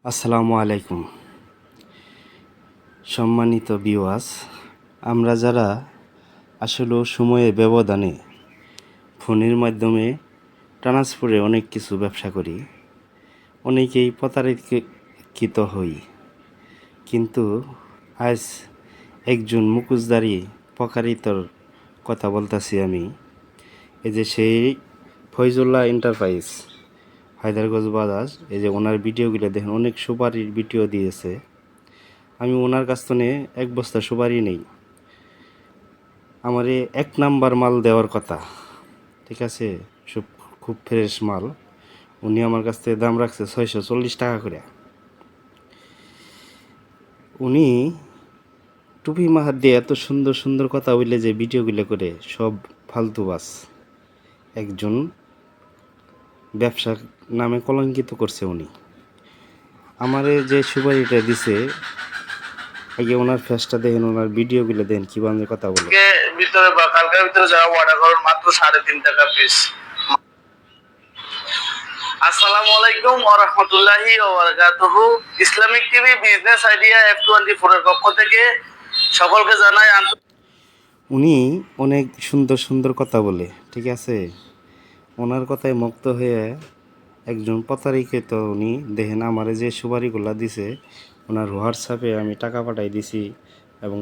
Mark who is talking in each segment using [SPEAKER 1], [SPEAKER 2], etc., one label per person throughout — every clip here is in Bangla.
[SPEAKER 1] আসসালামু আলাইকুম সম্মানিত ভিউয়ার্স, আমরা যারা আসলে সময়ের ব্যবধানে ফোনের মাধ্যমে ট্রান্সফারে অনেক কিছু ব্যবসা করি, অনেকেই প্রতারিত হই। কিন্তু আজ একজন মুখোশধারী প্রতারিতর কথা বলতেছি আমি। এই যে সেই ফয়জুল্লাহ এন্টারপ্রাইজ হায়দারগঞ্জ বাজার, এই যে ওনার ভিডিওগুলো দেখেন, অনেক সুপারির ভিডিও দিয়েছে। আমি ওনার কাছ থেকে এক বস্তা সুপারি নেই, আমারে 1 নাম্বার মাল দেওয়ার কথা, ঠিক আছে, সব খুব ফ্রেশ মাল। উনি আমার কাছ থেকে দাম রাখছে 640 টাকা করে। উনি টুপি মাহাত দিয়ে এত সুন্দর সুন্দর কথা বললে যে ভিডিওগুলো করে, সব ফালতু বাস। একজন ব্যবসা নামে কলঙ্কিত করছে উনি। আমারে যে সুপারিটা দিছে, আগে ওনার ফেসটা দেখেন, ওনার ভিডিওগুলো দেখেন কিভাবে কথা বলে।
[SPEAKER 2] ভিতরে বা কালকের ভিতরে যারা অর্ডার করেন মাত্র 3.5 টাকা পিস। আসসালামু আলাইকুম ওয়া রাহমাতুল্লাহি ওয়া বারাকাতুহু। Islamic TV business idea F24 এর পক্ষ থেকে সকলকে জানাই
[SPEAKER 1] উনি অনেক সুন্দর সুন্দর কথা বলে, ঠিক আছে। ওনার কথায় মুগ্ধ হয়ে একজন প্রতারিত উনি দেখেন আমারে যে সুপারিগুলা দিছে, ওনার হোয়াটসঅ্যাপে আমি টাকা পাঠাই দিছি এবং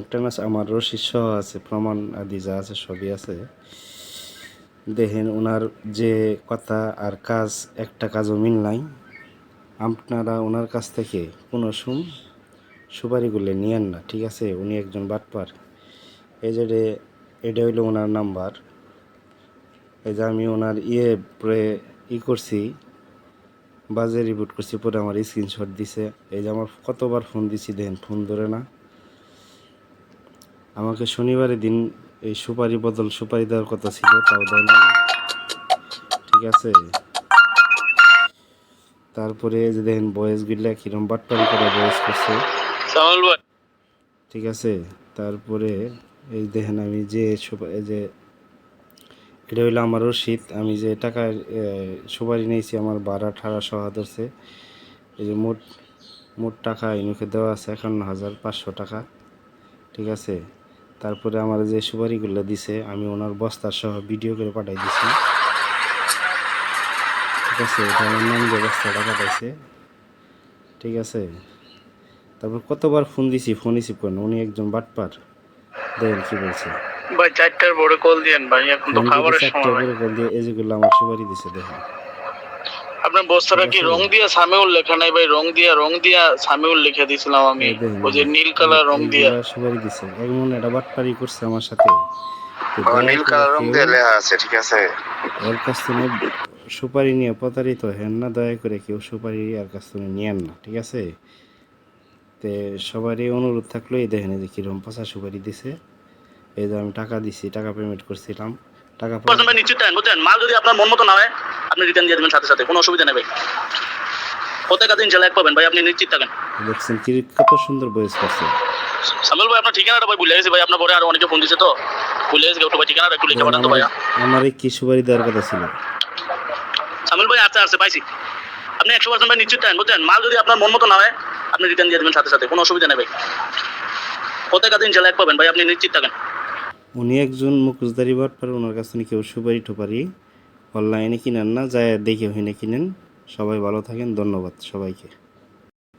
[SPEAKER 1] আমার রসিদ সহ আছে, প্রমাণ আদি যা আছে সবই আছে। দেখেন ওনার যে কথা আর কাজ, একটা কাজও মিল নাই। আপনারা ওনার কাছ থেকে কোনো সুপারিগুলো নিয়েন না, ঠিক আছে। উনি একজন বাটপার। এই যে এটা হইলো ওনার নাম্বার। এই যে আমি ওনার পরে করছি, বাজে রিপোর্ট করছি, পরে আমার স্ক্রিনশট দিছে। এই যে আমার কতবার ফোন দিছি, দেখেন ফোন ধরে না। আমাকে শনিবারের দিন এই সুপারি বদল সুপারি দেওয়ার কথা ছিল, তাও দেয় না, ঠিক আছে। তারপরে এই যে দেখেন বয়েসগুলা কিরম বাটপারি করে বয়েস করছে, ঠিক আছে। তারপরে এই দেখেন আমি যে এই যে এটা হইলো আমার রসিদ, আমি যে টাকা সুপারি নিয়েছি, আমার ভাড়া ঠাড়া সহ ধরছে। এই যে মোট টাকা ইনুকে দেওয়া আছে 51,500 টাকা, ঠিক আছে। তারপরে আমার যে সুপারিগুলো দিছে, আমি ওনার বস্তা সহ ভিডিও করে পাঠাই দিছি, ঠিক আছে। এটা আমার নাম যে বস্তাটা পাঠাইছে, ঠিক আছে। তারপর কতবার ফোন দিছি, ফোন রিসিভ করেন। উনি একজন বাটপার, দেখেন কি বলছে।
[SPEAKER 2] ভাই 4টার বড় কল দেন ভাই, এখন তো খাবারের সময় ভাই।
[SPEAKER 1] কল দিয়ে এই যেগুলো আমার সুপারি দিছে, দেখেন।
[SPEAKER 2] আপনার বস্তাটা কি রং দিয়া সামিউল লেখা নাই ভাই? রং দিয়া সামিউল লিখে দিয়েছিলাম আমি, ওই যে নীল কালার রং দিয়া
[SPEAKER 1] সুপারি দিছে। এমন একটা বাটপারি করছে আমার সাথে,
[SPEAKER 2] নীল কালার রং দিয়ে লেখা আছে, ঠিক আছে।
[SPEAKER 1] ওর কাছ থেকে সুপারি নিয়ে প্রতারিত হেন না, দয়া করে কেউ সুপারি আর কাছ থেকে নিয়েন না, ঠিক আছে। তে সবারই অনুরোধ থাকলো, এই দেখেন যে কিরকম পচা সুপারি দিছে। এই যে আমি টাকা দিছি, টাকা পেমেন্ট করছিলাম, টাকা
[SPEAKER 2] ভাই নিশ্চিত থাকেন, বুঝছেন? মাল যদি আপনার মন মতো না হয়, আপনি রিটার্ন দিয়ে দেবেন সাথে সাথে, কোনো অসুবিধা নেই ভাই। প্রত্যেক দিন ইনশাআল্লাহ এক পাবেন ভাই, আপনি নিশ্চিত থাকেন।
[SPEAKER 1] দেখছেন কি কত সুন্দর বয়স করছে।
[SPEAKER 2] সামিল ভাই আপনার ঠিকানাটা ভাই ভুলে গেছি ভাই, আপনার পরে আর অনেকে ফোন দিছে তো ভুলে গেছি। ভাই ঠিকানাটা একটু লিখে পাঠান তো ভাই।
[SPEAKER 1] আমার কি সুপারি দেওয়ার কথা ছিল?
[SPEAKER 2] সামিল ভাই আছে পাইছি। আপনি 100% ভাই নিশ্চিত থাকেন, বুঝছেন? মাল যদি আপনার মন মতো না হয়, আপনি রিটার্ন দিয়ে দেবেন সাথে সাথে, কোনো অসুবিধা নেই ভাই। প্রত্যেক দিন ইনশাআল্লাহ এক পাবেন ভাই, আপনি নিশ্চিত থাকেন।
[SPEAKER 1] উনি একজন মুখোশধারী বাটপার। ওনার কাছ থেকে কেউ সুপারি টুপারি অনলাইনে কিনেন না, যায় দেখে হইনে কিনেন। সবাই ভালো থাকেন, ধন্যবাদ সবাইকে।